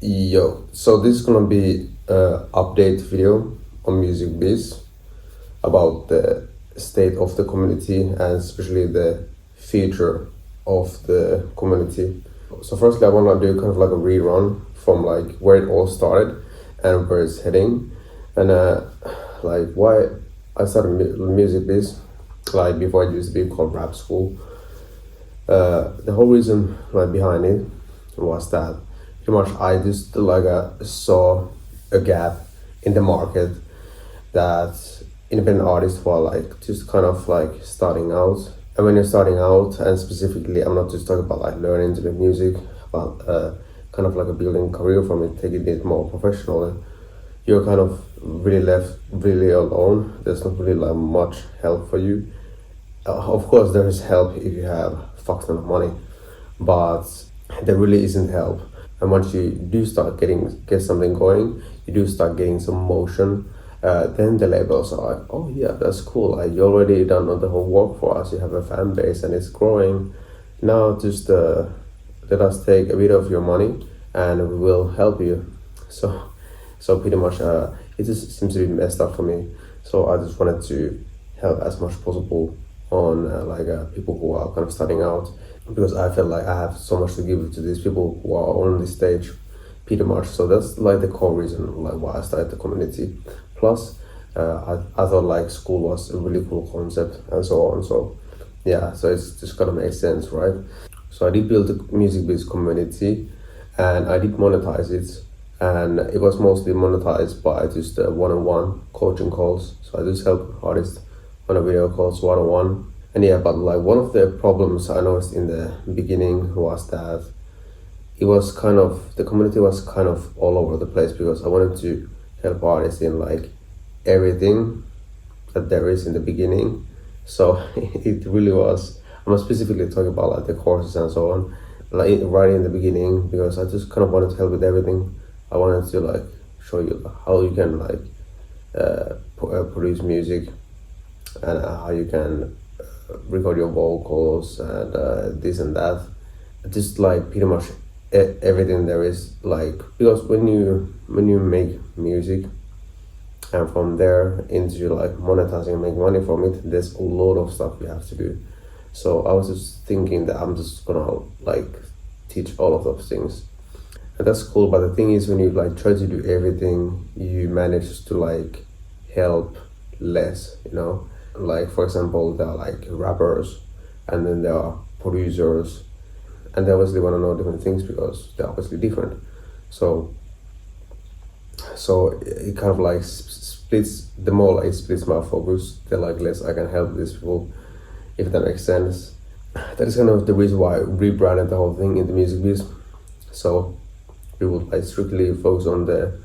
Yo, so this is gonna be a update video on Music Biz about the state of the community and especially the future of the community. So firstly, I wanna do kind of like a rerun from like where it all started and where it's heading, and like why I started Music Biz, like before it used to be called Rap School. The whole reason like behind it was that pretty much I just like saw a gap in the market that independent artists were like just kind of like starting out. And when you're starting out, and specifically I'm not just talking about like learning to make music, but kind of like a building career from it, taking it more professionally, you're kind of really left really alone. There's not really like much help for you. Of course there is help if you have fuck ton of money, but there really isn't help. And once you do start get something going, you do start getting some motion, then the labels are like, oh yeah, that's cool, like you already done all the whole work for us, you have a fan base and it's growing, now just let us take a bit of your money and we will help you. So pretty much it just seems to be messed up for me. So I just wanted to help as much possible on people who are kind of starting out, because I felt like I have so much to give to these people who are on this stage, pretty much. So that's like the core reason like why I started the community. Plus, I thought like school was a really cool concept and so on. So yeah, so it's just gonna make sense, right? So I did build a Music Biz community, and I did monetize it, and it was mostly monetized by just one-on-one coaching calls. So I just help artists on a video calls one-on-one. And yeah, but like one of the problems I noticed in the beginning was that it was kind of, the community was kind of all over the place, because I wanted to help artists in like everything that there is in the beginning. So it really was, I'm not specifically talking about like the courses and so on, like right in the beginning, because I just kind of wanted to help with everything. I wanted to like show you how you can like produce music, and how you can record your vocals and this and that, just like pretty much everything there is, like, because when you make music and from there into like monetizing and make money from it, there's a lot of stuff you have to do. So I was just thinking that I'm just gonna like teach all of those things, and that's cool. But the thing is, when you like try to do everything, you manage to like help less, you know. Like for example, there are like rappers, and then there are producers, and they obviously want to know different things because they're obviously different. So it kind of like splits, the more like it splits my focus, the like less I can help these people, if that makes sense. That is kind of the reason why I rebranded the whole thing into Music Biz. So we would like strictly focus on the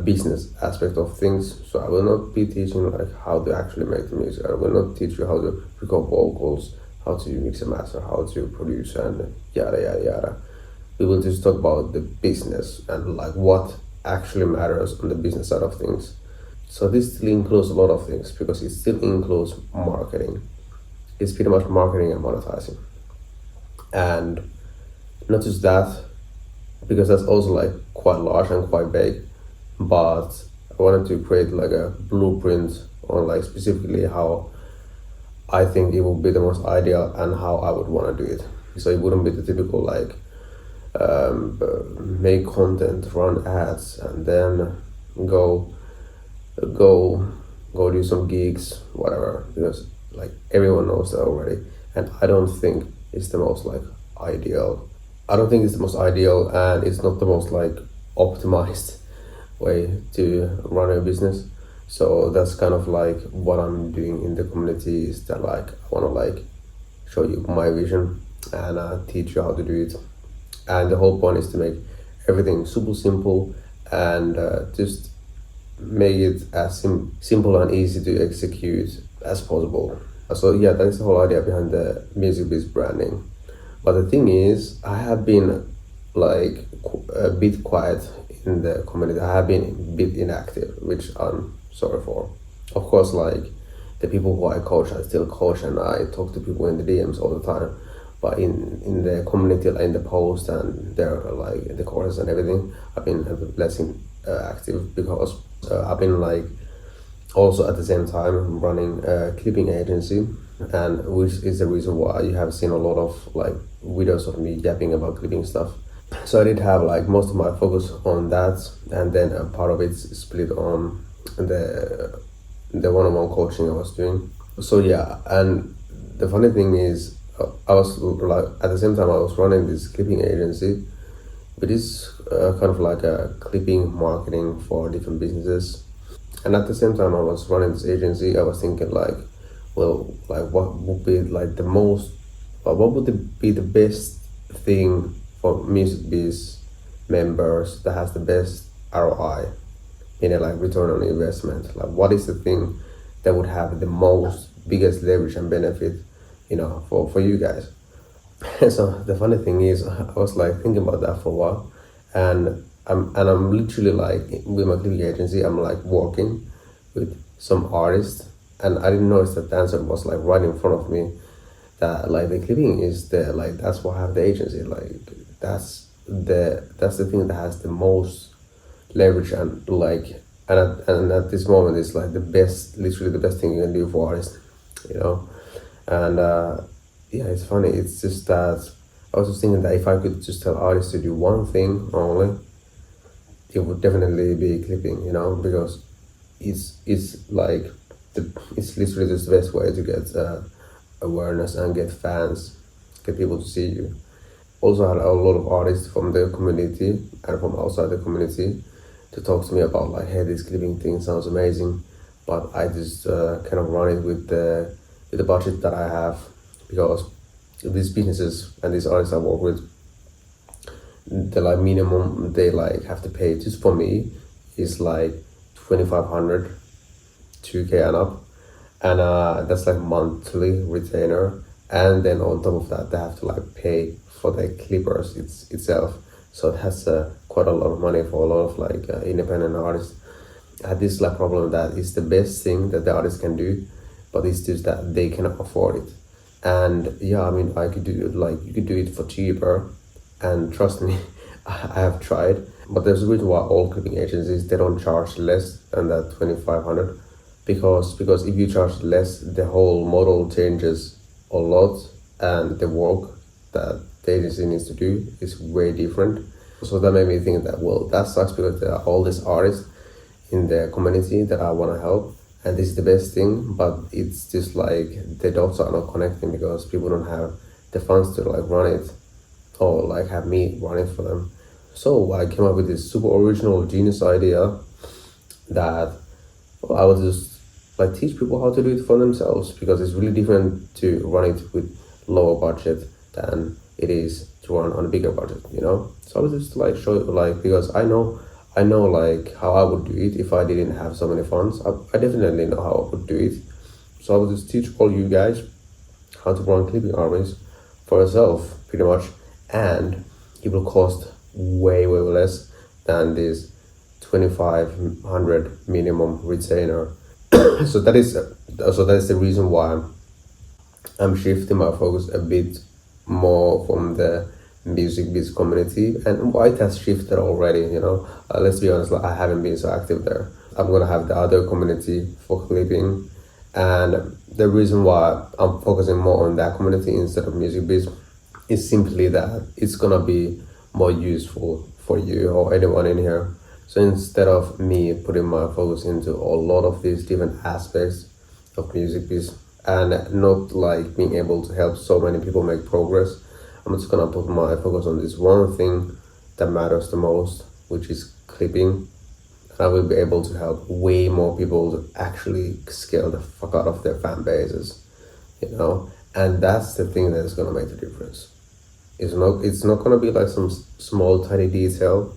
business aspect of things. So I will not be teaching like how to actually make the music. I will not teach you how to record vocals, how to mix and master, how to produce, and yada yada yada. We will just talk about the business and like what actually matters on the business side of things. So this still includes a lot of things, because it still includes marketing. It's pretty much marketing and monetizing, and not just that, because that's also like quite large and quite big. But I wanted to create like a blueprint on like specifically how I think it would be the most ideal and how I would want to do it. So it wouldn't be the typical like make content, run ads, and then go do some gigs, whatever, because like everyone knows that already. And I don't think it's the most like ideal. I don't think it's the most ideal, and it's not the most like optimized way to run a business. So that's kind of like what I'm doing in the community, is that like I want to like show you my vision and teach you how to do it. And the whole point is to make everything super simple and just make it as simple and easy to execute as possible. So yeah, that's the whole idea behind the Music Biz branding. But the thing is, I have been like a bit quiet in the community. I have been a bit inactive, which I'm sorry for. Of course, like the people who I coach, I still coach and I talk to people in the DMs all the time. But in the community, like in the post and there like the courses and everything, I've been a bit less active because I've been like also at the same time running a clipping agency, and which is the reason why you have seen a lot of like videos of me yapping about clipping stuff. So I did have like most of my focus on that, and then a part of it split on the one-on-one coaching I was doing. So yeah, and the funny thing is, I was like at the same time I was running this clipping agency, which is kind of like a clipping marketing for different businesses. And at the same time I was running this agency, I was thinking like, well, like what would be like the most, what would be the best thing for music biz members that has the best ROI, meaning like return on investment. Like what is the thing that would have the most biggest leverage and benefit, for you guys. So the funny thing is, I was like thinking about that for a while, and I'm literally like with my clipping agency, I'm like working with some artists, and I didn't notice that the answer was like right in front of me. That like the clipping is the like that's why I have the agency. Like that's the thing that has the most leverage and like and at this moment it's like the best, literally the best thing you can do for artists, you know. And yeah, it's funny. It's just that I was just thinking that if I could just tell artists to do one thing only, it would definitely be clipping, because it's like it's literally just the best way to get awareness and get fans, get people to see you. Also, I had a lot of artists from the community and from outside the community to talk to me about like, hey, this clipping thing sounds amazing, but I just kind of run it with the budget that I have, because these businesses and these artists I work with, the like minimum they like have to pay just for me is like 2,500, 2K and up, and that's like monthly retainer, and then on top of that they have to like pay for the clippers itself. So that's quite a lot of money for a lot of like independent artists. I had this like problem that it's the best thing that the artist can do, but it's just that they cannot afford it. And yeah, I mean, I could do it like you could do it for cheaper, and trust me, I have tried. But there's a reason why all clipping agencies, they don't charge less than that 2,500, because if you charge less, the whole model changes a lot, and the work that the agency needs to do is way different. So that made me think that, well, that sucks, because there are all these artists in the community that I want to help, and this is the best thing, but it's just like the dots are not connecting because people don't have the funds to like run it, or like have me run it for them. So I came up with this super original genius idea that, well, I would just like teach people how to do it for themselves, because it's really different to run it with lower budget than it is to run on a bigger budget, So I would just like show it, like, because I know like how I would do it if I didn't have so many funds. I definitely know how I would do it. So I would just teach all you guys how to run clipping armies for yourself, pretty much, and it will cost way less than this 2,500 minimum retainer. So that is the reason why I'm shifting my focus a bit more from the music biz community, and why it has shifted already, let's be honest, like, I haven't been so active there. I'm gonna have the other community for clipping, and the reason why I'm focusing more on that community instead of music biz is simply that it's gonna be more useful for you or anyone in here. So instead of me putting my focus into a lot of these different aspects of music biz and not like being able to help so many people make progress, I'm just gonna put my focus on this one thing that matters the most, which is clipping. And I will be able to help way more people to actually scale the fuck out of their fan bases, And that's the thing that is gonna make the difference. It's not gonna be like some small tiny detail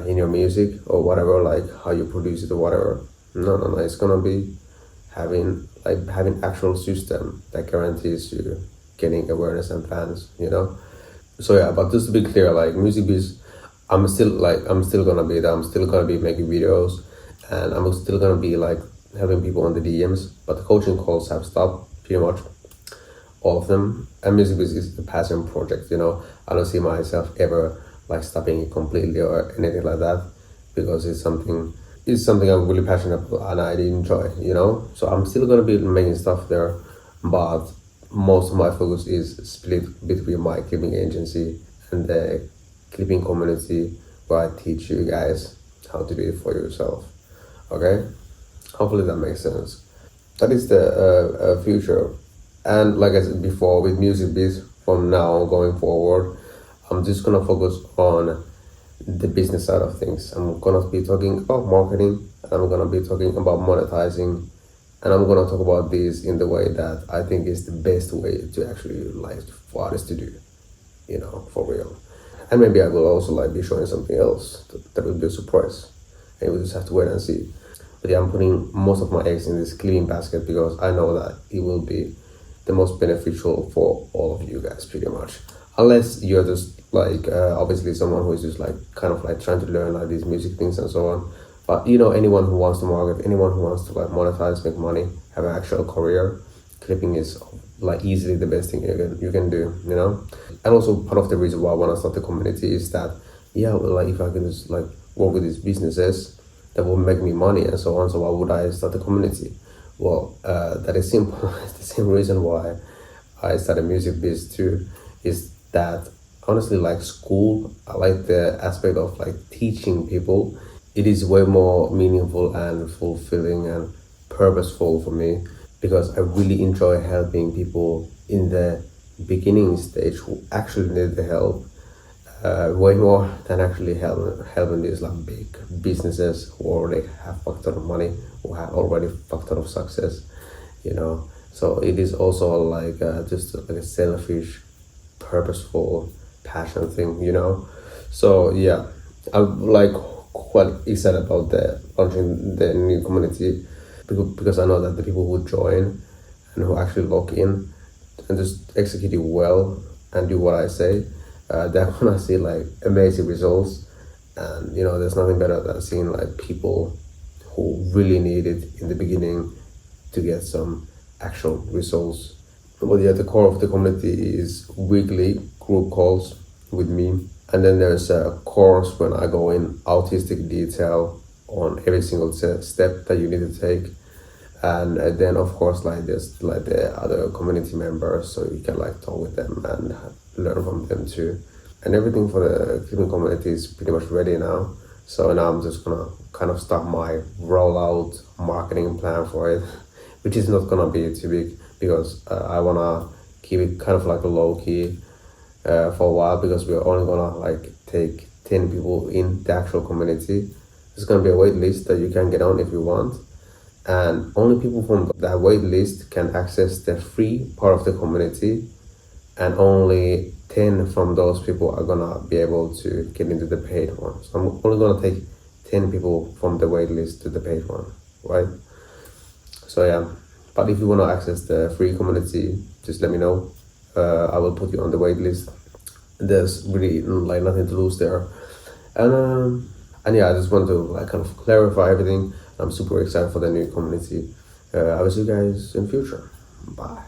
in your music or whatever, like how you produce it or whatever. No. It's gonna be having actual system that guarantees you getting awareness and fans, So yeah, but just to be clear, like music biz, I'm still gonna be there. I'm still gonna be making videos, and I'm still gonna be like helping people on the DMs. But the coaching calls have stopped pretty much. all of them. And music is a passion project, you know. I don't see myself ever like stopping it completely or anything like that, because it's something I'm really passionate about and I enjoy, you know. So I'm still gonna be making stuff there, but most of my focus is split between my clipping agency and the clipping community, where I teach you guys how to do it for yourself. Okay, hopefully that makes sense. That is the future. And like I said before, with music biz, from now going forward, I'm just gonna focus on the business side of things. I'm gonna be talking about marketing, and I'm gonna be talking about monetizing, and I'm gonna talk about this in the way that I think is the best way to actually like for artists to do, you know, for real. And maybe I will also like be showing something else that will be a surprise, and we just have to wait and see. But yeah, I'm putting most of my eggs in this clean basket because I know that it will be the most beneficial for all of you guys, pretty much. Unless you're just like obviously someone who is just like kind of like trying to learn like these music things and so on. But you know, anyone who wants to market, anyone who wants to like monetize, make money, have an actual career, clipping is like easily the best thing you can do, you know. And also part of the reason why I want to start the community is that, yeah, well, like if I can just like work with these businesses that will make me money and so on, so why would I start a community? Well, that is simple. It's the same reason why I started music biz too, is that honestly, like school, I like the aspect of like teaching people. It is way more meaningful and fulfilling and purposeful for me, because I really enjoy helping people in the beginning stage who actually need the help, way more than actually helping these like big businesses who already have fucked ton of money, who have already fucked ton of success, you know. So it is also like just like a selfish, purposeful passion thing, you know. So yeah, I'm like quite excited about the launching the new community, because I know that the people who join and who actually log in and just execute it well and do what I say, they're gonna see like amazing results. And you know, there's nothing better than seeing like people who really need it in the beginning to get some actual results. But yeah, the core of the community is weekly group calls with me, and then there's a course when I go in autistic detail on every single step that you need to take. And then of course like there's like the other community members, so you can like talk with them and learn from them too. And everything for the clipping community is pretty much ready now, so now I'm just gonna kind of start my rollout marketing plan for it, which is not gonna be too big, because I wanna keep it kind of like a low key for a while, because we're only gonna like take 10 people in the actual community. There's gonna be a wait list that you can get on if you want, and only people from that wait list can access the free part of the community, and only 10 from those people are gonna be able to get into the paid one. So I'm only gonna take 10 people from the wait list to the paid one, right? So yeah, but if you wanna access the free community, just let me know. I will put you on the wait list. There's really like nothing to lose there. And yeah, I just want to like kind of clarify everything. I'm super excited for the new community. I will see you guys in the future. Bye.